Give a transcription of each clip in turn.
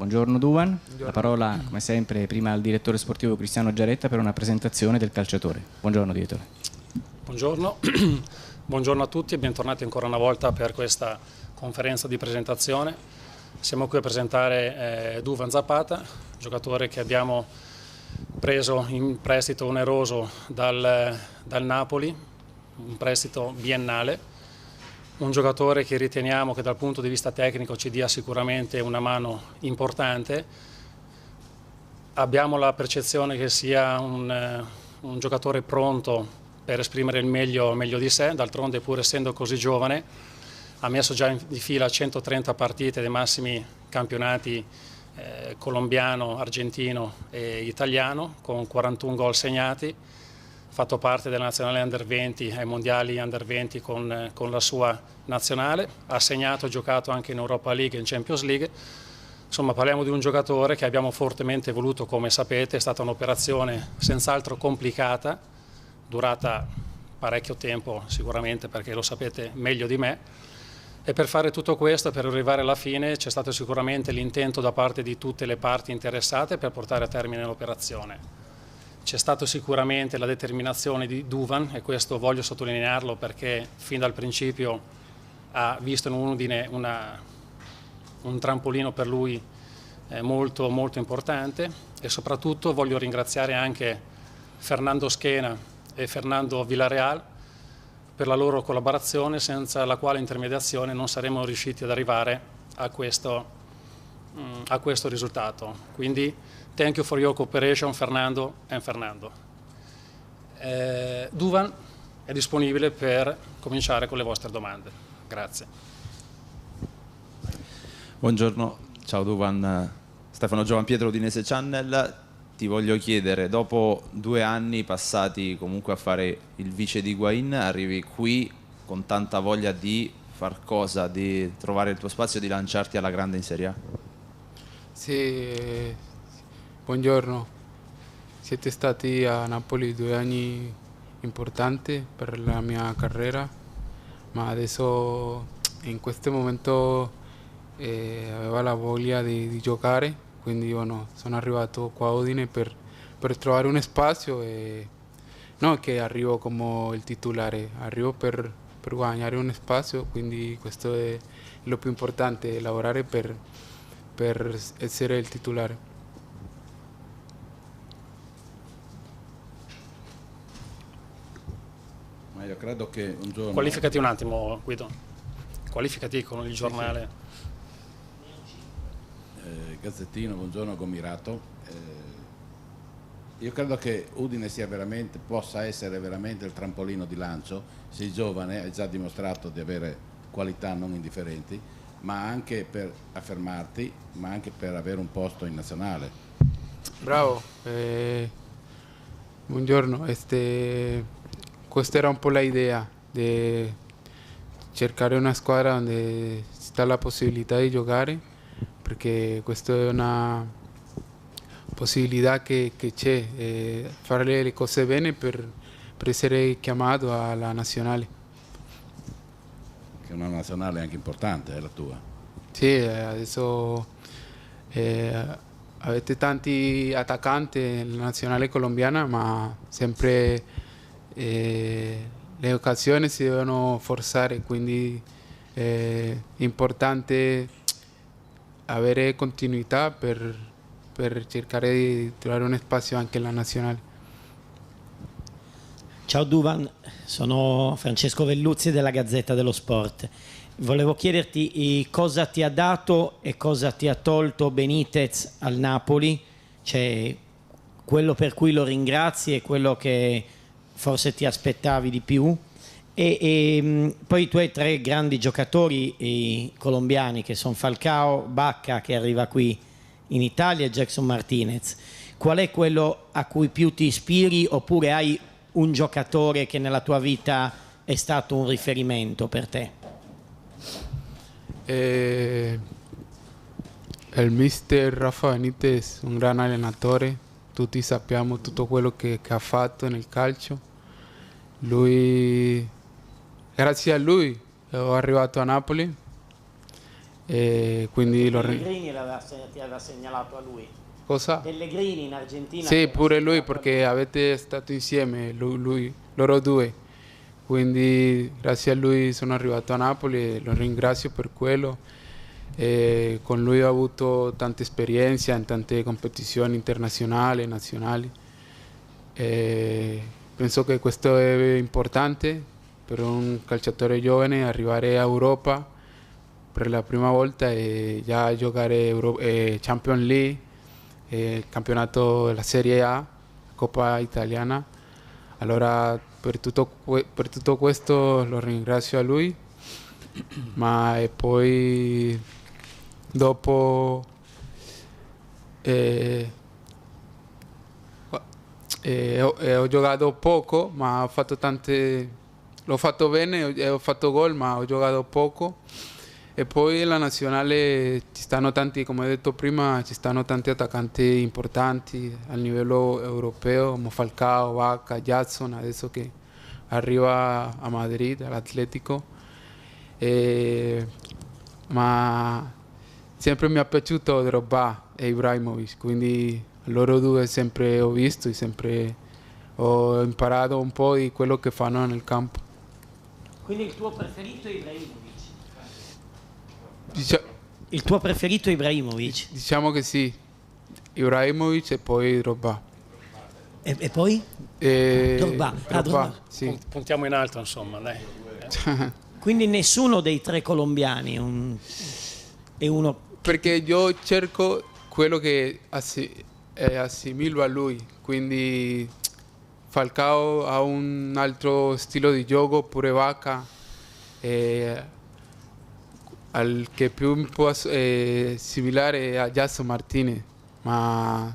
Buongiorno Duvan, Buongiorno. la parola come sempre prima al direttore sportivo Cristiano Giaretta per una presentazione del calciatore. Buongiorno direttore. Buongiorno, buongiorno a tutti e bentornati ancora una volta per questa conferenza di presentazione. Siamo qui a presentare Duvan Zapata, giocatore che abbiamo preso in prestito oneroso dal Napoli, un prestito biennale. Un giocatore che riteniamo che dal punto di vista tecnico ci dia sicuramente una mano importante. Abbiamo la percezione che sia un giocatore pronto per esprimere il meglio di sé, d'altronde pur essendo così giovane ha messo già di fila 130 partite dei massimi campionati colombiano, argentino e italiano, con 41 gol segnati. Fatto parte della nazionale Under 20 ai mondiali Under 20 con la sua nazionale, ha segnato e giocato anche in Europa League e in Champions League. Insomma, parliamo di un giocatore che abbiamo fortemente voluto, come sapete. È stata un'operazione senz'altro complicata, durata parecchio tempo sicuramente, perché lo sapete meglio di me, e per fare tutto questo, per arrivare alla fine, c'è stato sicuramente l'intento da parte di tutte le parti interessate per portare a termine l'operazione. C'è stata sicuramente la determinazione di Duvan, e questo voglio sottolinearlo perché fin dal principio ha visto in Udine un trampolino per lui molto, molto importante, e soprattutto voglio ringraziare anche Fernando Schena e Fernando Villarreal per la loro collaborazione, senza la quale intermediazione non saremmo riusciti ad arrivare a questo risultato. Quindi thank you for your cooperation, Fernando and Fernando. Duvan è disponibile per cominciare con le vostre domande. Grazie. Buongiorno, ciao Duvan, Stefano Giovanpietro, Udinese Channel. Ti voglio chiedere, dopo 2 anni passati comunque a fare il vice di Higuaín, arrivi qui con tanta voglia di far cosa, di trovare il tuo spazio, di lanciarti alla grande in Serie A? Sì, buongiorno. Siete stati a Napoli 2 anni importanti per la mia carriera, ma adesso in questo momento avevo la voglia di giocare, quindi bueno, sono arrivato qua a Udine per trovare un spazio, e non che arrivo come il titolare, arrivo per guadagnare un spazio, quindi questo è lo più importante, lavorare per essere il titolare. Ma io credo che un giorno... Qualificati un attimo, Guido. Qualificati con il giornale. Gazzettino, buongiorno Gomirato. Io credo che Udine possa essere veramente il trampolino di lancio. Sei giovane, hai già dimostrato di avere qualità non indifferenti, ma anche per affermarti, ma anche per avere un posto in nazionale. Bravo, buongiorno. Questa era un po' l'idea, di cercare una squadra dove sta la possibilità di giocare, perché questa è una possibilità che c'è, fare le cose bene per essere chiamato alla nazionale. Che è una nazionale anche importante, è la tua. Sì, adesso avete tanti attaccanti nella nazionale colombiana, ma sempre le occasioni si devono forzare, quindi è importante avere continuità per cercare di trovare un spazio anche nella nazionale. Ciao Duvan, sono Francesco Velluzzi della Gazzetta dello Sport. Volevo chiederti cosa ti ha dato e cosa ti ha tolto Benitez al Napoli, cioè quello per cui lo ringrazi e quello che forse ti aspettavi di più. E poi tu hai 3 grandi giocatori colombiani, che sono Falcao, Bacca che arriva qui in Italia e Jackson Martinez. Qual è quello a cui più ti ispiri, oppure hai un giocatore che nella tua vita è stato un riferimento per te? Il mister Rafa Benitez, un gran allenatore, tutti sappiamo tutto quello che ha fatto nel calcio. Lui, grazie a lui sono arrivato a Napoli, e quindi Pellegrini ti aveva segnalato a lui. Cosa? Pellegrini in Argentina. Sì, pure lui perché avete stato insieme, loro due. Quindi grazie a lui sono arrivato a Napoli e lo ringrazio per quello. E con lui ho avuto tanta esperienza in tante competizioni internazionali e nazionali. E penso che questo è importante per un calciatore giovane arrivare a Europa per la prima volta e già giocare Champions League, il campionato della Serie A, Coppa Italiana. Allora per tutto questo lo ringrazio a lui, ma e poi dopo ho giocato poco, ma l'ho fatto bene e ho fatto gol, ma ho giocato poco. E poi nella nazionale ci stanno tanti, come ho detto prima, ci stanno tanti attaccanti importanti a livello europeo, come Falcao, Vaca, Jackson, adesso che arriva a Madrid, all'Atletico. Ma sempre mi è piaciuto Drogba e Ibrahimovic, quindi loro due sempre ho visto e sempre ho imparato un po' di quello che fanno nel campo. Quindi il tuo preferito è Ibrahimovic? Il tuo preferito è Ibrahimovic? Diciamo che sì, Ibrahimovic e poi Drogba. E poi? Drogba, sì. Puntiamo in alto, insomma, dai. Quindi nessuno dei tre colombiani è uno... Perché io cerco quello che assimilo a lui, quindi Falcao ha un altro stile di gioco, pure Vaca, al che più mi può assimilare è a Jason Martinez, ma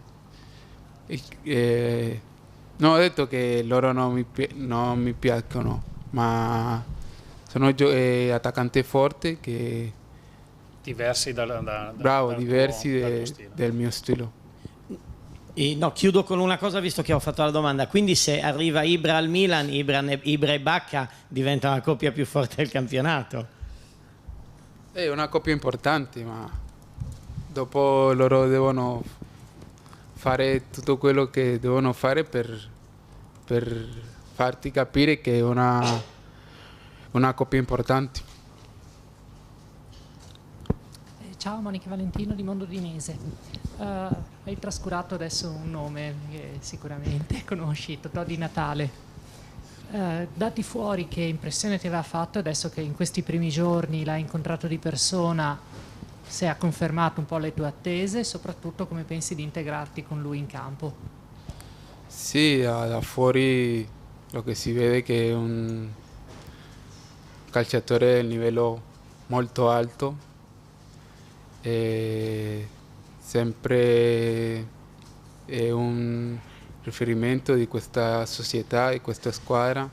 non ho detto che loro non mi piacciono, ma sono attaccanti forti che Diversi diversi del mio stile. No, chiudo con una cosa visto che ho fatto la domanda. Quindi se arriva Ibra al Milan, Ibra e Bacca diventa una coppia più forte del campionato. È una coppia importante, ma dopo loro devono fare tutto quello che devono fare per farti capire che è una coppia importante. Ciao, Monica Valentino di Mondo Dinese. Hai trascurato adesso un nome che sicuramente conosci, Totò Di Natale. Dati fuori, che impressione ti aveva fatto adesso che in questi primi giorni l'hai incontrato di persona, se ha confermato un po' le tue attese e soprattutto come pensi di integrarti con lui in campo? Sì, da fuori lo che si vede è che è un calciatore di livello molto alto. E sempre è un riferimento di questa società e questa squadra.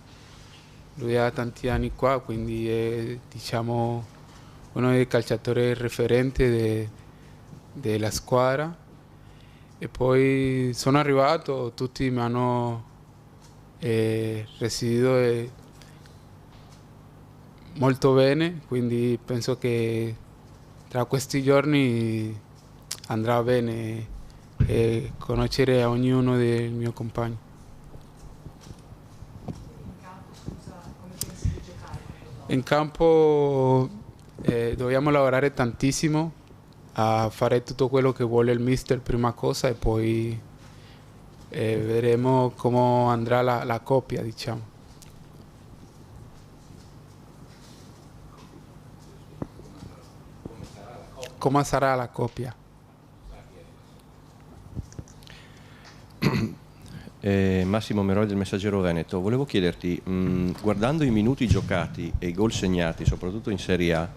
Lui ha tanti anni qua, quindi è, diciamo, uno dei calciatori referenti della squadra. E poi sono arrivato, tutti mi hanno residito molto bene, quindi penso che tra questi giorni andrà bene conoscere a ognuno dei miei compagni. In campo dobbiamo lavorare tantissimo a fare tutto quello che vuole il mister prima cosa e poi vedremo come andrà la coppia, diciamo. Come sarà la coppia? Massimo Meroi del Messaggero Veneto, volevo chiederti, guardando i minuti giocati e i gol segnati, soprattutto in Serie A,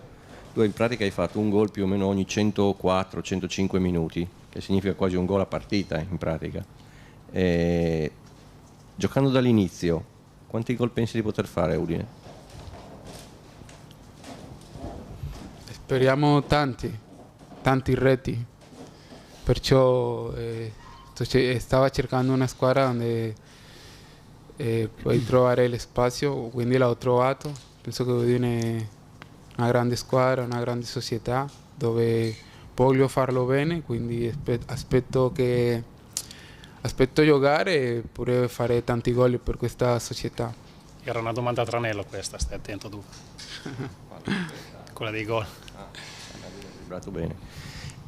tu in pratica hai fatto un gol più o meno ogni 104-105 minuti, che significa quasi un gol a partita in pratica. Giocando dall'inizio, quanti gol pensi di poter fare, Udine? Speriamo tanti reti, perciò stava cercando una squadra dove puoi trovare lo spazio, quindi l'ho trovato. Penso che Udine è una grande squadra, una grande società, dove voglio farlo bene, quindi aspetto giocare e pure fare tanti gol per questa società. Era una domanda a tranello questa, stai attento tu. Quella dei gol. Vibrato bene.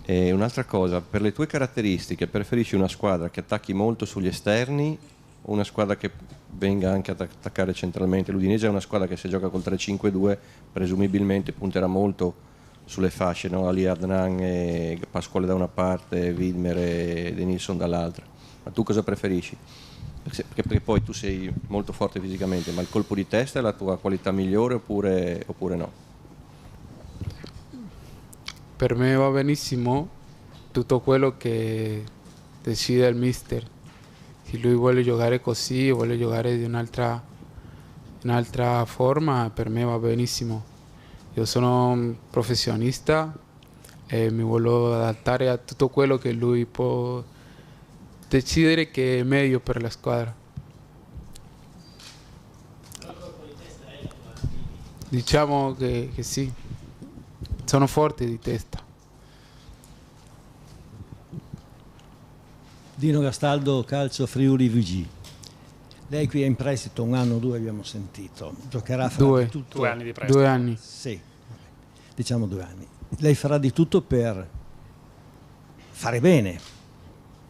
E un'altra cosa, per le tue caratteristiche preferisci una squadra che attacchi molto sugli esterni o una squadra che venga anche ad attaccare centralmente? L'Udinese è una squadra che se gioca col 3-5-2 presumibilmente punterà molto sulle fasce, no? Ali Adnan e Pasquale da una parte, Widmer e Denilson dall'altra. Ma tu cosa preferisci? Perché poi tu sei molto forte fisicamente, ma il colpo di testa è la tua qualità migliore oppure no? Per me va benissimo tutto quello che decide il mister. Se lui vuole giocare così, vuole giocare di un'altra forma, per me va benissimo. Io sono un professionista e mi voglio adattare a tutto quello che lui può decidere che è meglio per la squadra. Diciamo che sì, sono forte di testa. Dino Gastaldo, Calcio Friuli VG. Lei qui è in prestito 1 anno o 2, abbiamo sentito. Giocherà fra di tutto. 2 anni di prestito. 2 anni. Sì, diciamo 2 anni. Lei farà di tutto per fare bene,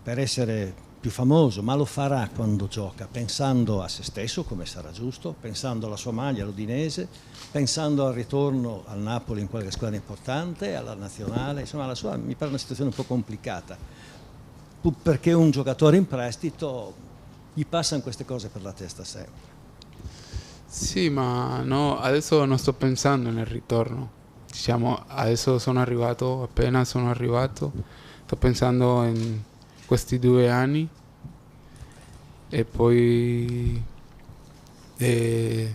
per essere più famoso, ma lo farà quando gioca, pensando a se stesso, come sarà giusto, pensando alla sua maglia, l'Udinese, pensando al ritorno al Napoli in qualche squadra importante, alla nazionale, insomma la sua mi pare una situazione un po' complicata, perché un giocatore in prestito gli passano queste cose per la testa sempre. Sì, ma no, adesso non sto pensando nel ritorno. Diciamo, adesso appena sono arrivato, sto pensando in questi 2 anni e poi si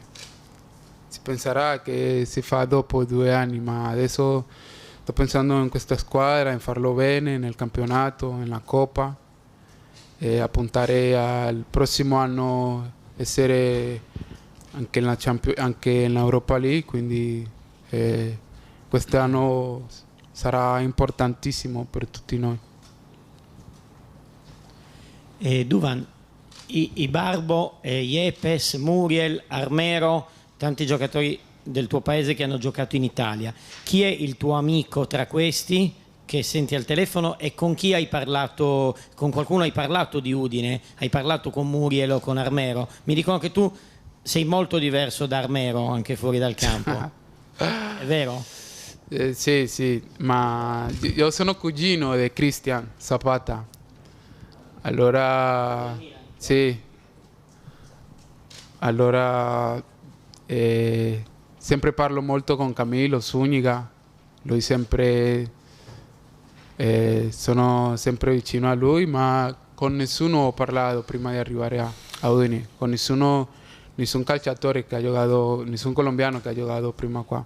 penserà che si fa dopo 2 anni, ma adesso sto pensando in questa squadra, in farlo bene nel campionato, nella Coppa e a puntare al prossimo anno essere anche in Europa League, quindi quest'anno sarà importantissimo per tutti noi. Duvan, Ibarbo, Yepes, Muriel, Armero, tanti giocatori del tuo paese che hanno giocato in Italia. Chi è il tuo amico tra questi che senti al telefono e con chi hai parlato? Con qualcuno hai parlato di Udine? Hai parlato con Muriel o con Armero? Mi dicono che tu sei molto diverso da Armero anche fuori dal campo. È vero? Sì, ma io sono cugino di Cristian Zapata. Allora, sì. Allora, sempre parlo molto con Camilo Zuniga. Lui sono sempre vicino a lui, ma con nessuno ho parlato prima di arrivare a Udine. Con nessun calciatore che ha giocato, nessun colombiano che ha giocato prima qua.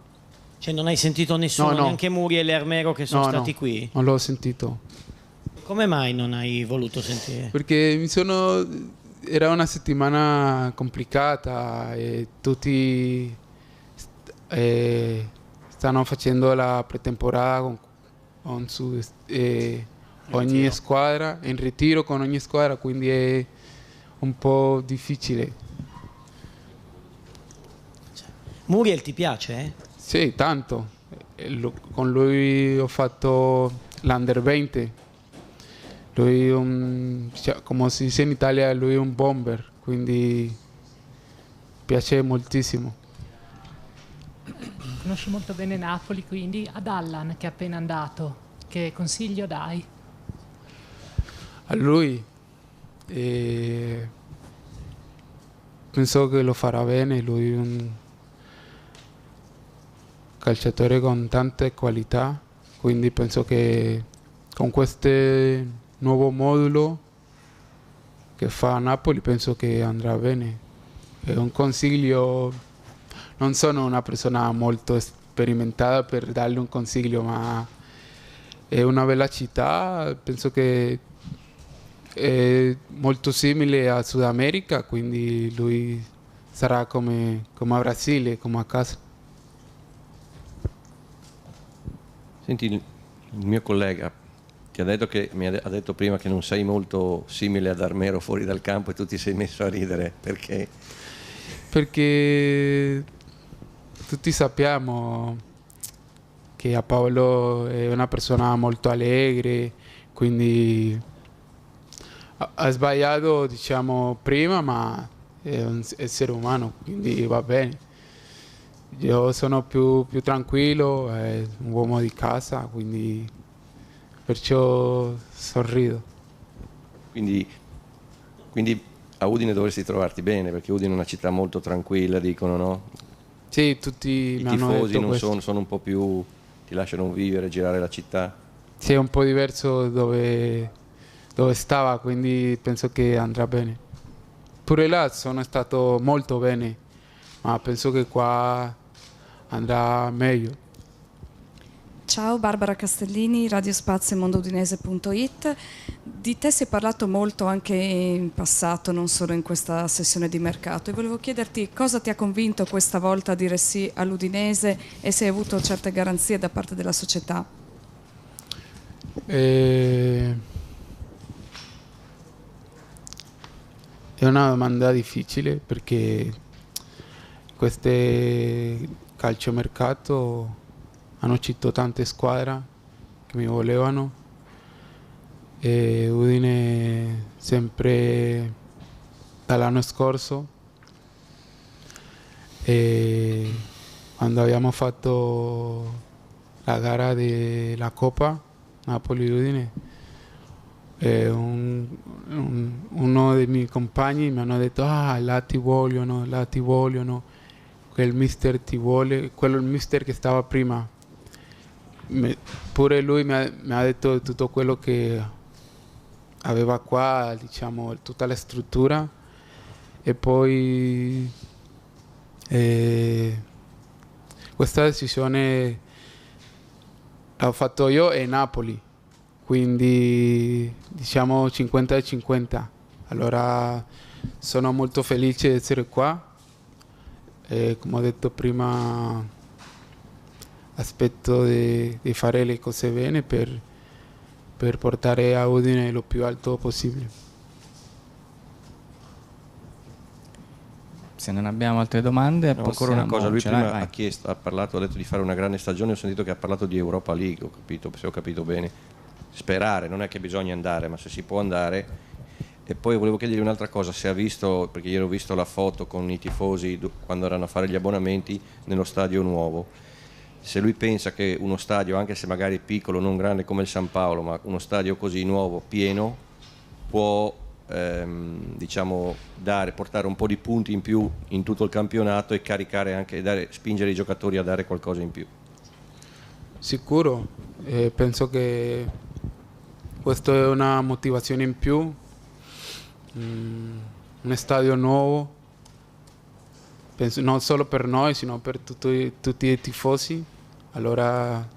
Cioè non hai sentito nessuno, no. Neanche Muriel e Armero che sono stati qui? Non l'ho sentito. Come mai non hai voluto sentire? Perché era una settimana complicata e tutti stanno facendo la pretemporada con ogni squadra, in ritiro con ogni squadra, quindi è un po' difficile. Muriel ti piace? Sì, tanto. Con lui ho fatto l'Under 20. Lui come si dice in Italia, lui è un bomber, quindi piace moltissimo. Conosci molto bene Napoli, quindi ad Allan che è appena andato, che consiglio dai? A lui penso che lo farà bene, lui è un calciatore con tante qualità, quindi penso che con questo nuovo modulo che fa Napoli penso che andrà bene. È un consiglio, non sono una persona molto sperimentata per darle un consiglio, ma è una bella città, penso che è molto simile a Sud America, quindi lui sarà come a Brasile, come a casa. Senti, Il mio collega ti ha detto ha detto prima che non sei molto simile ad Armero fuori dal campo e tu ti sei messo a ridere, perché? Perché tutti sappiamo che a Paolo è una persona molto allegre, quindi ha sbagliato diciamo prima, ma è un essere umano, quindi va bene. Io sono più tranquillo, è un uomo di casa, quindi perciò sorrido. Quindi a Udine dovresti trovarti bene, perché Udine è una città molto tranquilla, dicono, no? Sì, tutti I mi hanno tifosi detto non questo. sono un po' più, ti lasciano vivere, girare la città. Sì, è un po' diverso dove stava, quindi penso che andrà bene. Pure là sono stato molto bene, ma penso che qua andrà meglio. Ciao, Barbara Castellini, Radio Spazio e mondoudinese.it. Di te si è parlato molto anche in passato, non solo in questa sessione di mercato, e volevo chiederti cosa ti ha convinto questa volta a dire sì all'Udinese e se hai avuto certe garanzie da parte della società. È una domanda difficile perché queste calciomercato hanno uscito tante squadre che mi volevano e Udine sempre dall'anno scorso, e quando abbiamo fatto la gara della Coppa Napoli-Udine, uno dei miei compagni mi hanno detto là ti vogliono, quel mister ti vuole, quello il mister che stava prima. Pure lui mi ha detto tutto quello che aveva qua, diciamo, tutta la struttura, e poi questa decisione l'ho fatto io e Napoli, quindi diciamo 50-50. Allora sono molto felice di essere qua e, come ho detto prima, aspetto di fare le cose bene per portare a Udine lo più alto possibile. Se non abbiamo altre domande, No, ancora una cosa, lui ce l'hai? prima Vai. ha detto di fare una grande stagione, ho sentito che ha parlato di Europa League, se ho capito bene. Sperare, non è che bisogna andare, ma se si può andare. E poi volevo chiedergli un'altra cosa, se ha visto, perché ieri ho visto la foto con i tifosi quando erano a fare gli abbonamenti nello stadio nuovo, se lui pensa che uno stadio, anche se magari piccolo, non grande come il San Paolo, ma uno stadio così nuovo, pieno, può diciamo portare un po' di punti in più in tutto il campionato e caricare anche, spingere i giocatori a dare qualcosa in più. Sicuro, penso che questa è una motivazione in più, un stadio nuovo, penso non solo per noi, sino per tutti i tifosi. Allora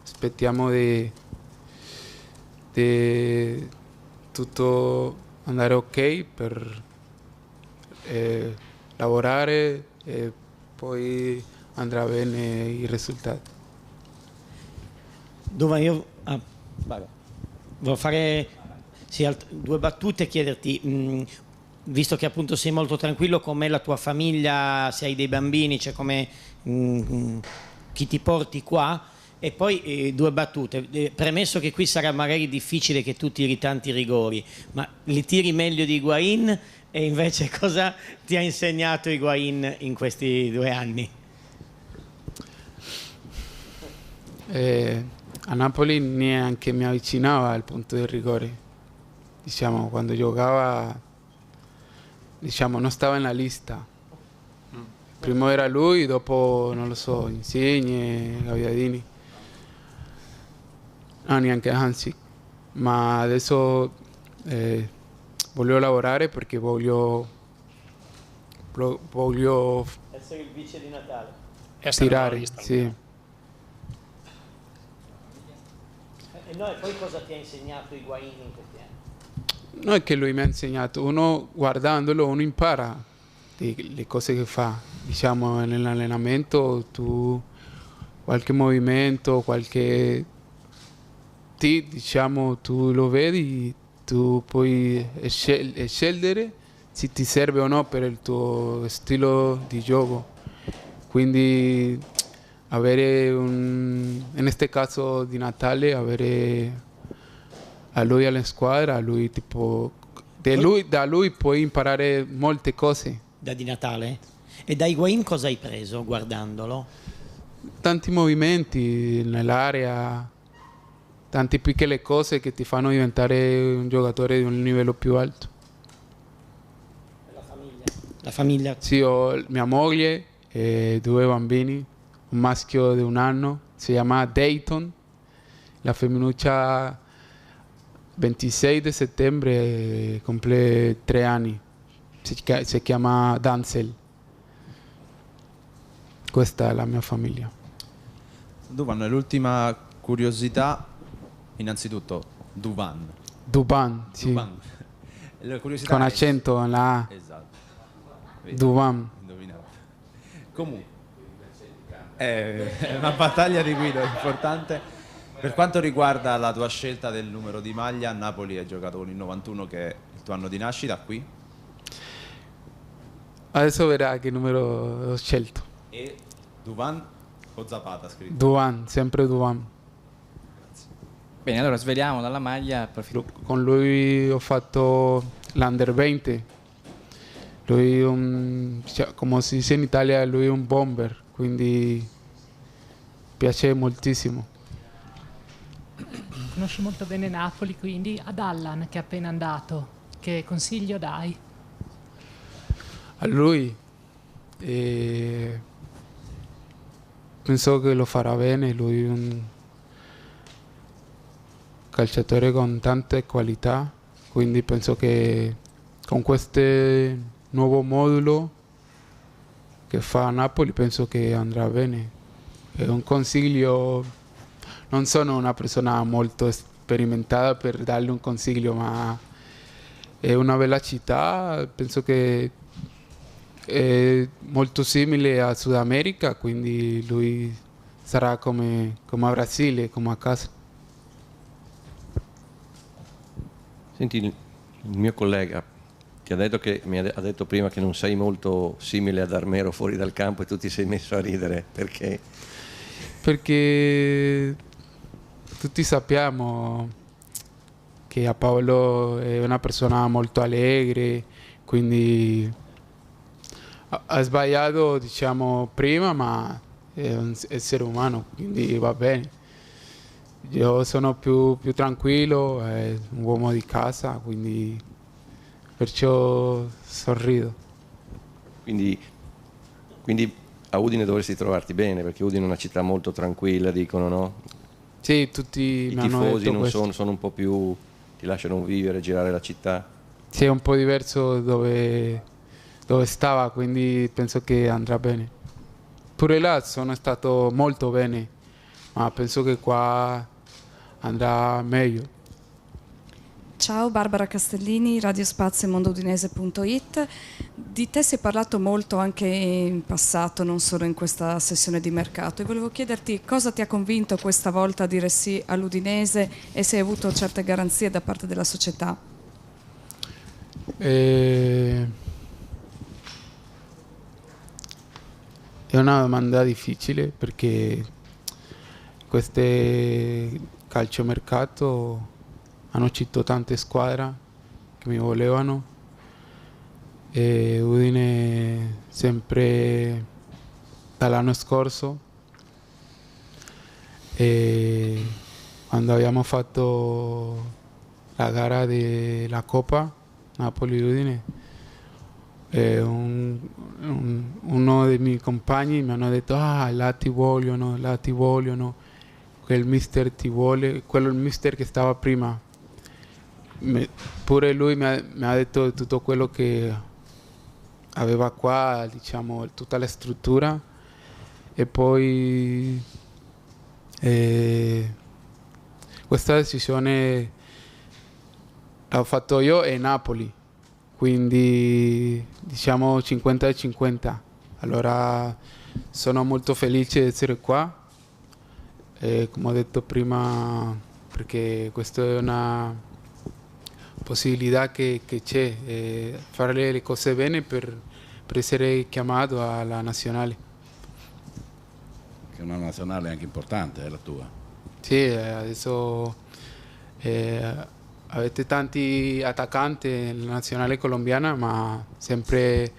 aspettiamo di tutto andare ok per lavorare e poi andrà bene il risultato. Dove io volevo fare due battute e chiederti, visto che appunto sei molto tranquillo, com'è la tua famiglia, se hai dei bambini, cioè come chi ti porti qua? E poi due battute, premesso che qui sarà magari difficile che tu tiri tanti rigori, ma li tiri meglio di Higuaín, e invece cosa ti ha insegnato Higuaín in questi 2 anni? A Napoli neanche mi avvicinava al punto del rigore, diciamo, quando giocava, diciamo, non stava nella lista. Prima era lui, dopo non lo so, Insigne, Gaviadini, neanche Hansi, ma adesso voglio lavorare perché voglio Essere il vice di Natale. tirare, sì. E no, e poi cosa ti ha insegnato Higuaín in questi anni? Non è che lui mi ha insegnato, uno guardandolo uno impara le cose che fa, diciamo, nell'allenamento, tu qualche movimento, qualche diciamo, tu lo vedi, tu puoi scegliere se ti serve o no per il tuo stile di gioco. Quindi in questo caso di Natale, avere a lui alla squadra, da lui puoi imparare molte cose. Da Di Natale? E da Higuaín cosa hai preso guardandolo? Tanti movimenti nell'area, tante piccole cose che ti fanno diventare un giocatore di un livello più alto. La famiglia? Sì, ho mia moglie e 2 bambini, un maschio di 1 anno, si chiama Dayton, la femminuccia 26 di settembre compie 3 anni, si chiama Danzel. Questa è la mia famiglia. Duvan, l'ultima curiosità, innanzitutto Duvan, sì. Duvan. La curiosità Con accento la A. Esatto. Vedi, Duvan. indovinavo. Comunque è una battaglia di guida importante. Per quanto riguarda la tua scelta del numero di maglia, a Napoli hai giocato con il 91 che è il tuo anno di nascita, qui. Adesso verrà che numero ho scelto. E Duvan o Zapata scritto? Duvan, sempre Duvan. Bene, allora sveliamo dalla maglia. Con lui ho fatto l'Under 20. Lui come si dice in Italia, lui è un bomber, quindi piace moltissimo. Conosci molto bene Napoli, quindi ad Allan che è appena andato, che consiglio dai? A lui penso che lo farà bene, lui è un calciatore con tante qualità, quindi penso che con questo nuovo modulo che fa a Napoli penso che andrà bene. È un consiglio, non sono una persona molto sperimentata per dargli un consiglio, ma è una bella città, penso che è molto simile a Sud America, quindi lui sarà come a Brasile, come a casa. Senti, il mio collega ti ha detto ha detto prima che non sei molto simile ad Armero fuori dal campo e tu ti sei messo a ridere, perché? Perché tutti sappiamo che a Paolo è una persona molto allegre, quindi ha sbagliato, diciamo, prima, ma è un essere umano, quindi va bene. Io sono più tranquillo, è un uomo di casa, quindi perciò sorrido. Quindi a Udine dovresti trovarti bene, perché Udine è una città molto tranquilla, dicono, no? Sì, tutti I mi hanno tifosi detto non questo. sono un po' più, ti lasciano vivere, girare la città. Sì, è un po' diverso dove stava, quindi penso che andrà bene. Pure là sono stato molto bene, ma penso che qua andrà meglio. Ciao, Barbara Castellini, Radio Spazio e mondoudinese.it. Di te si è parlato molto anche in passato, non solo in questa sessione di mercato, e volevo chiederti cosa ti ha convinto questa volta a dire sì all'Udinese e se hai avuto certe garanzie da parte della società. È una domanda difficile perché questo calciomercato hanno citato tante squadre che mi volevano e Udine sempre dall'anno scorso, e quando abbiamo fatto la gara della Coppa Napoli-Udine uno dei miei compagni mi hanno detto là ti vogliono, quel mister ti vuole, quello il mister che stava prima. Pure lui mi ha detto tutto quello che aveva qua, diciamo, tutta la struttura, e poi questa decisione l'ho fatto io e Napoli, quindi diciamo 50-50. Allora sono molto felice di essere qua e come ho detto prima perché questa è una possibilità che c'è, fare le cose bene per essere chiamato alla nazionale. Che è una nazionale anche importante, è la tua. Sì, adesso avete tanti attaccanti nella nazionale colombiana, ma sempre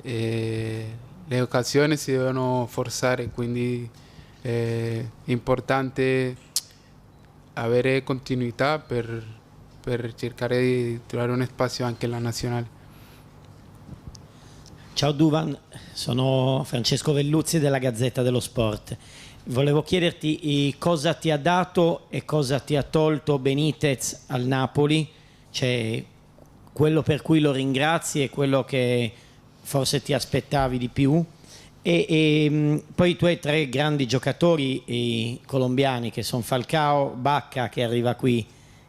le occasioni si devono forzare, quindi è importante avere continuità per cercare di trovare un spazio anche nella nazionale. Ciao Duvan, sono Francesco Velluzzi della Gazzetta dello Sport. Volevo chiederti cosa ti ha dato e cosa ti ha tolto Benitez al Napoli, cioè quello per cui lo ringrazi e quello che forse ti aspettavi di più. E poi i tuoi tre grandi giocatori colombiani che sono Falcao, Bacca che arriva qui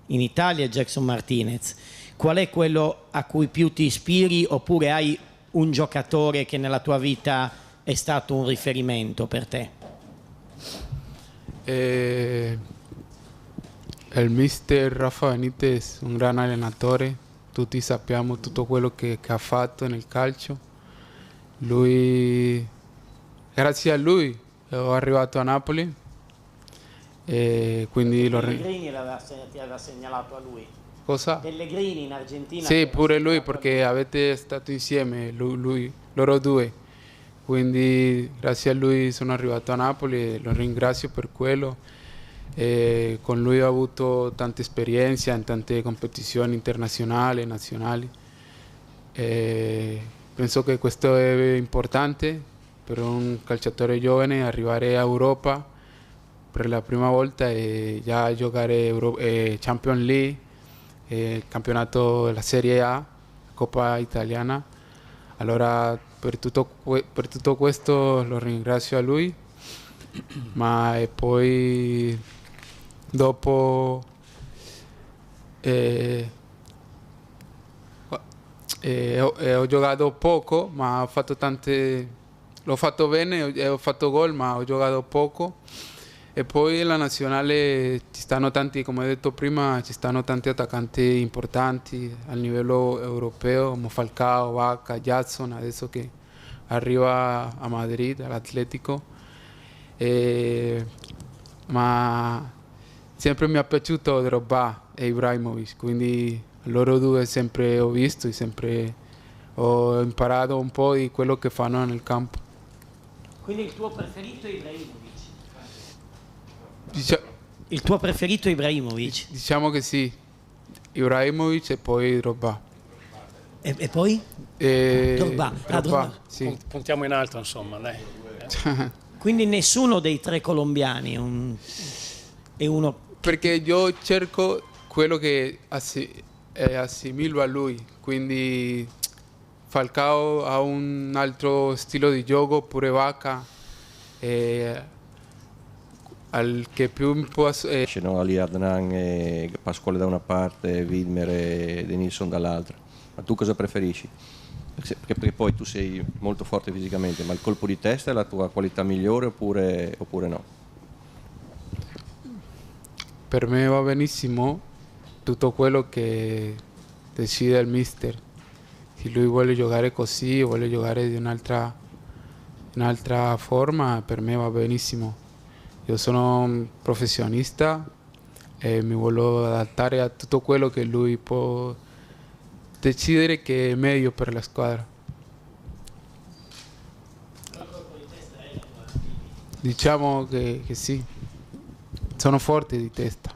in Italia e Jackson Martinez. Qual è quello a cui più ti ispiri, oppure hai un giocatore che nella tua vita è stato un riferimento per te? Il mister Rafa Benitez, un gran allenatore, tutti sappiamo tutto quello che ha fatto nel calcio. Lui, grazie a lui sono arrivato a Napoli e quindi Pellegrini ti aveva segnalato a lui. Cosa? Pellegrini in Argentina. Sì, pure lui, perché avete stato insieme, loro due. Quindi grazie a lui sono arrivato a Napoli e lo ringrazio per quello. Con lui ho avuto tanta esperienza in tante competizioni internazionali e nazionali. Penso che questo è importante per un calciatore giovane, arrivare a Europa per la prima volta e già giocare Champions League, il campionato della Serie A, Coppa Italiana. Allora per tutto questo lo ringrazio a lui, ma poi dopo ho giocato poco, ma ho fatto l'ho fatto bene e ho fatto gol, ma ho giocato poco. E poi la nazionale ci stanno tanti, come ho detto prima, ci stanno tanti attaccanti importanti a livello europeo, come Falcao, Bacca, Jackson, adesso che arriva a Madrid, all'Atletico. Ma sempre mi è piaciuto Drogba e Ibrahimovic, quindi loro due sempre ho visto e sempre ho imparato un po' di quello che fanno nel campo. Quindi il tuo preferito è Ibrahimovic? Il tuo preferito è Ibrahimovic? Diciamo che sì, Ibrahimovic e poi Drogba. E poi? Drogba. Drogba. Sì. Puntiamo in alto, insomma, dai. Quindi nessuno dei tre colombiani è uno... Perché io cerco quello che assimilo a lui, quindi Falcao ha un altro stile di gioco, pure Bacca, al che più può... Ali Adnan e Pasquale da una parte, Widmer e Denilson dall'altra. Ma tu cosa preferisci? Perché poi tu sei molto forte fisicamente, ma il colpo di testa è la tua qualità migliore oppure no? Per me va benissimo tutto quello che decide il mister. Se lui vuole giocare così o vuole giocare di un'altra forma, per me va benissimo. Io sono un professionista e mi voglio adattare a tutto quello che lui può decidere che è meglio per la squadra. Diciamo che sì, sono forte di testa.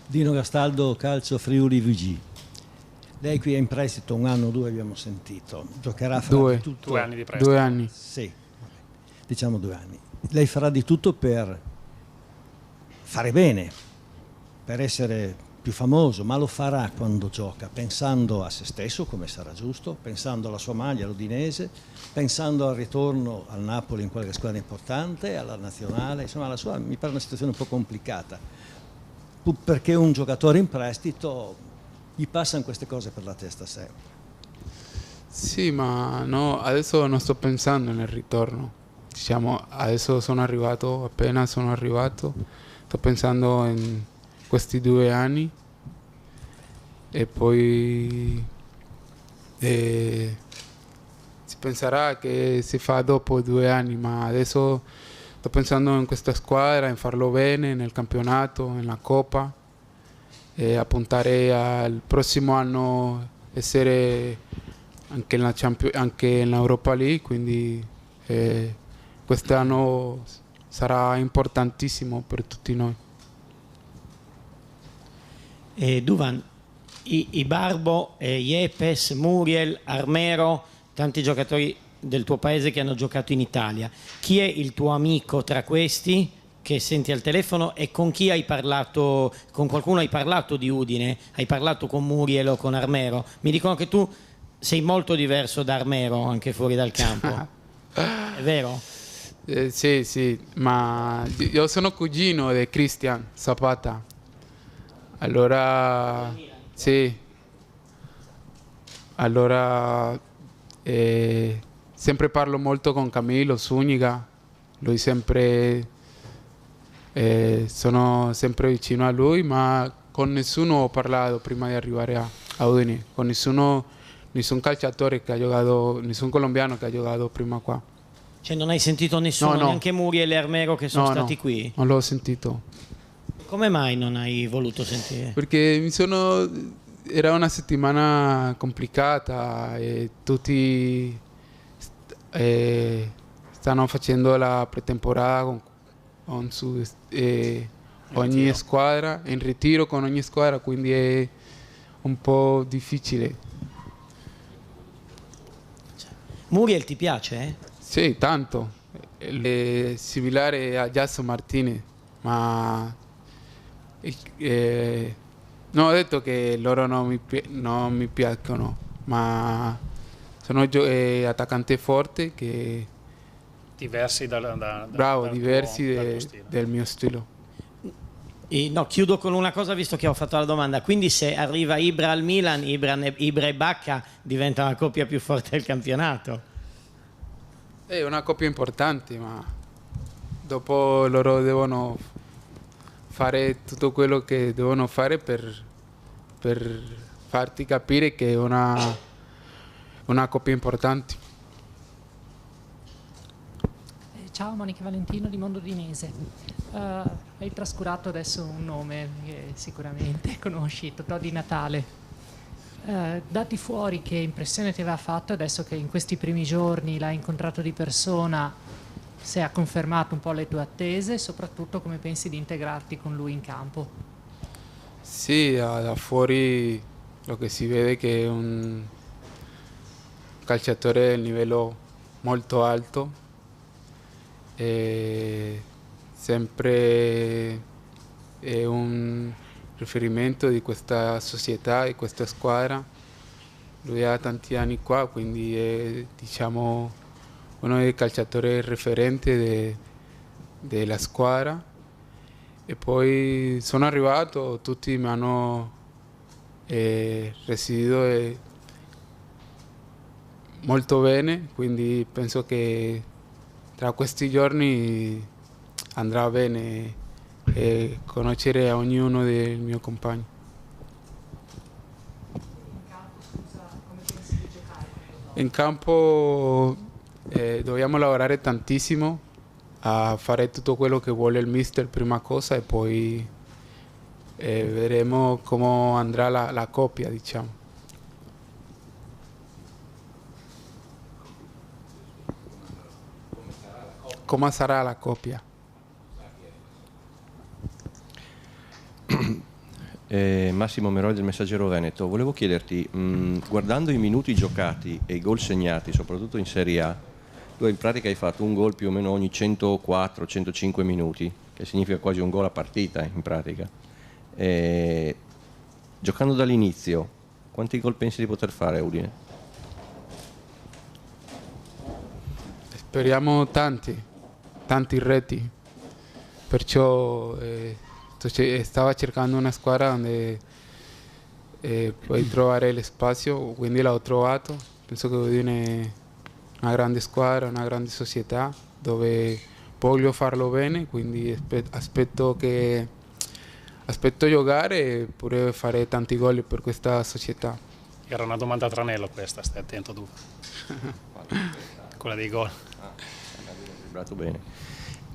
Dino Gastaldo, Calcio Friuli VG. Lei qui è in prestito, un anno o due abbiamo sentito. Giocherà fra di tutto. 2 anni di prestito. 2 anni. Sì, diciamo 2 anni. Lei farà di tutto per fare bene, per essere più famoso, ma lo farà quando gioca, pensando a se stesso, come sarà giusto, pensando alla sua maglia, l'Udinese, pensando al ritorno al Napoli in qualche squadra importante, alla nazionale, insomma la sua mi pare una situazione un po' complicata, perché un giocatore in prestito gli passano queste cose per la testa sempre. Sì, ma no, adesso non sto pensando nel ritorno. diciamo, adesso sono arrivato, appena sono arrivato, sto pensando in questi 2 anni e poi si penserà che si fa dopo 2 anni, ma adesso sto pensando in questa squadra, in farlo bene nel campionato, nella Coppa e a puntare al prossimo anno essere anche in Europa League, quindi quest'anno sarà importantissimo per tutti noi. Duvan, i Barbo, Yepes, Muriel, Armero, tanti giocatori del tuo paese che hanno giocato in Italia. Chi è il tuo amico tra questi che senti al telefono e con chi hai parlato? Con qualcuno hai parlato di Udine? Hai parlato con Muriel o con Armero? Mi dicono che tu sei molto diverso da Armero anche fuori dal campo. È vero? Sì, ma io sono cugino di Cristian Zapata. Allora, sì. Allora, sempre parlo molto con Camilo Zúñiga. Lui sempre, sono sempre vicino a lui, ma con nessuno ho parlato prima di arrivare a Udine. Con nessun calciatore che ha giocato, nessun colombiano che ha giocato prima qua. Cioè non hai sentito nessuno, No. neanche Muriel e Armero che sono stati qui? Non l'ho sentito. Come mai non hai voluto sentire? Perché era una settimana complicata e tutti stanno facendo la pretemporada con ogni squadra, in ritiro con ogni squadra, quindi è un po' difficile. Muriel ti piace? Sì, tanto. È similare a Jason Martinez, ma non ho detto che loro non mi piacciono, ma sono attaccante forte che Diversi diversi tuo stile. del mio stile. No, chiudo con una cosa visto che ho fatto la domanda. Quindi se arriva Ibra al Milan, Ibra e Bacca diventa la coppia più forte del campionato. È una coppia importante, ma dopo loro devono fare tutto quello che devono fare per farti capire che è una coppia importante. Ciao, Monica Valentino di Mondo Udinese. Hai trascurato adesso un nome che sicuramente conosci, Totò Di Natale. Dati fuori, che impressione ti aveva fatto adesso che in questi primi giorni l'hai incontrato di persona, se ha confermato un po' le tue attese e soprattutto come pensi di integrarti con lui in campo? Sì, da fuori lo che si vede è che è un calciatore di livello molto alto, e sempre è un riferimento di questa società, di questa squadra. Lui ha tanti anni qua, quindi è, diciamo, uno dei calciatori referenti della squadra. E poi sono arrivato, tutti mi hanno residuito molto bene, quindi penso che tra questi giorni andrà bene conoscere a ognuno del mio compagno. In campo dobbiamo lavorare tantissimo a fare tutto quello che vuole il mister prima cosa e poi vedremo come andrà la coppia, diciamo. Come sarà la coppia? Massimo Meroli del Messaggero Veneto, volevo chiederti, guardando i minuti giocati e i gol segnati, soprattutto in Serie A, tu in pratica hai fatto un gol più o meno ogni 104-105 minuti, che significa quasi un gol a partita in pratica. Giocando dall'inizio, quanti gol pensi di poter fare a Udine? Speriamo tanti reti, perciò stava cercando una squadra dove puoi trovare lo spazio, quindi l'ho trovato. Penso che Udine è una grande squadra, una grande società dove voglio farlo bene, quindi aspetto giocare e pure fare tanti gol per questa società. Era una domanda a tranello questa, stai attento tu. Quella dei gol. Vibrato bene.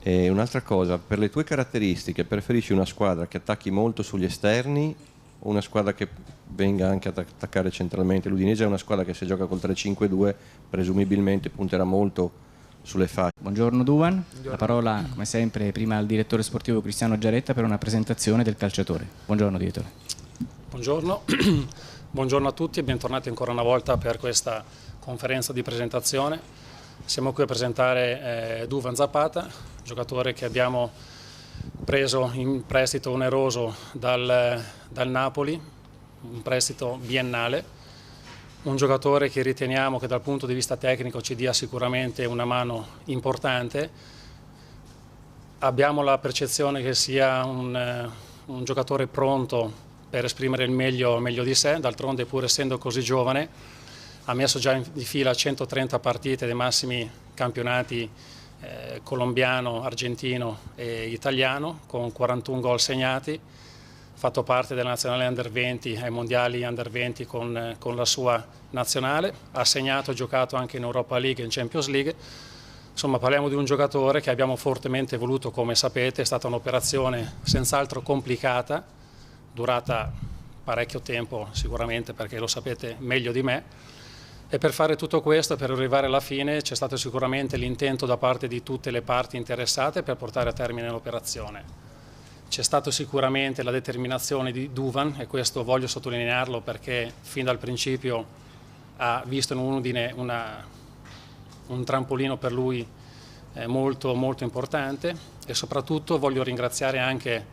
E un'altra cosa, per le tue caratteristiche preferisci una squadra che attacchi molto sugli esterni o una squadra che venga anche ad attaccare centralmente? L'Udinese è una squadra che se gioca col 3-5-2 presumibilmente punterà molto sulle fasce. Buongiorno Duvan, la parola come sempre prima al direttore sportivo Cristiano Giaretta per una presentazione del calciatore. Buongiorno direttore. Buongiorno, buongiorno a tutti e bentornati ancora una volta per questa conferenza di presentazione. Siamo qui a presentare Duvan Zapata, giocatore che abbiamo preso in prestito oneroso dal Napoli, un prestito biennale. Un giocatore che riteniamo che dal punto di vista tecnico ci dia sicuramente una mano importante. Abbiamo la percezione che sia un giocatore pronto per esprimere il meglio di sé, d'altronde pur essendo così giovane ha messo già di fila 130 partite dei massimi campionati colombiano, argentino e italiano, con 41 gol segnati. Fatto parte della nazionale Under 20 ai mondiali Under 20 con la sua nazionale, ha segnato e giocato anche in Europa League e in Champions League. Insomma, parliamo di un giocatore che abbiamo fortemente voluto, come sapete. È stata un'operazione senz'altro complicata, durata parecchio tempo sicuramente, perché lo sapete meglio di me, e per fare tutto questo, per arrivare alla fine, c'è stato sicuramente l'intento da parte di tutte le parti interessate per portare a termine l'operazione. C'è stata sicuramente la determinazione di Duvan, e questo voglio sottolinearlo perché fin dal principio ha visto in Udine un trampolino per lui molto, molto importante, e soprattutto voglio ringraziare anche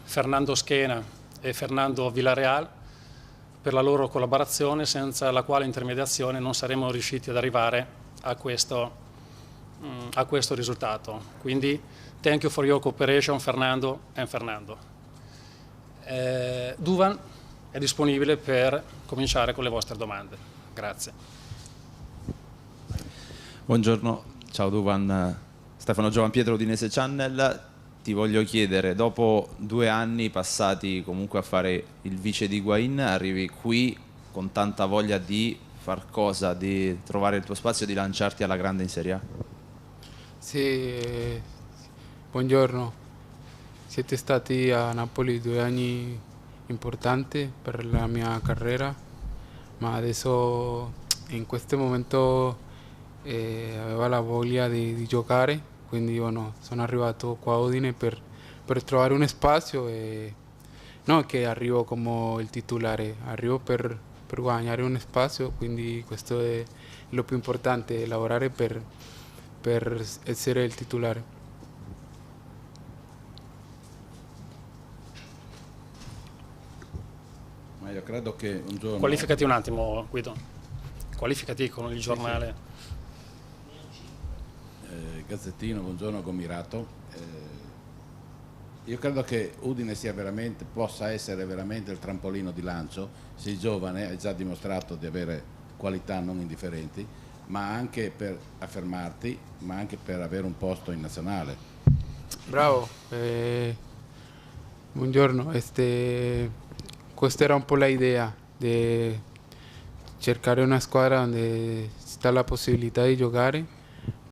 Fernando Schena e Fernando Villarreal per la loro collaborazione, senza la quale intermediazione non saremmo riusciti ad arrivare a questo risultato. Quindi thank you for your cooperation, Fernando and Fernando. Duvan è disponibile per cominciare con le vostre domande. Grazie. Buongiorno, ciao Duvan, Stefano Giovanpietro, Udinese Channel. Ti voglio chiedere, dopo 2 anni passati comunque a fare il vice di Higuaín, arrivi qui con tanta voglia di far cosa, di trovare il tuo spazio, di lanciarti alla grande in Serie A? Sì, buongiorno. Siete stati a Napoli 2 anni importanti per la mia carriera, ma adesso in questo momento avevo la voglia di giocare, quindi sono arrivato qua a Udine per trovare un spazio, e non che arrivo come il titolare, arrivo per guadagnare un spazio, quindi questo è lo più importante, lavorare per essere il titolare. Ma io credo che un giorno... Qualificati un attimo, Guido. Qualificati con il giornale. Gazzettino, buongiorno Gomirato. Io credo che Udine possa essere veramente il trampolino di lancio. Sei giovane, hai già dimostrato di avere qualità non indifferenti, ma anche per affermarti, ma anche per avere un posto in nazionale. Bravo, buongiorno. Questa era un po' l'idea, di cercare una squadra dove sta la possibilità di giocare,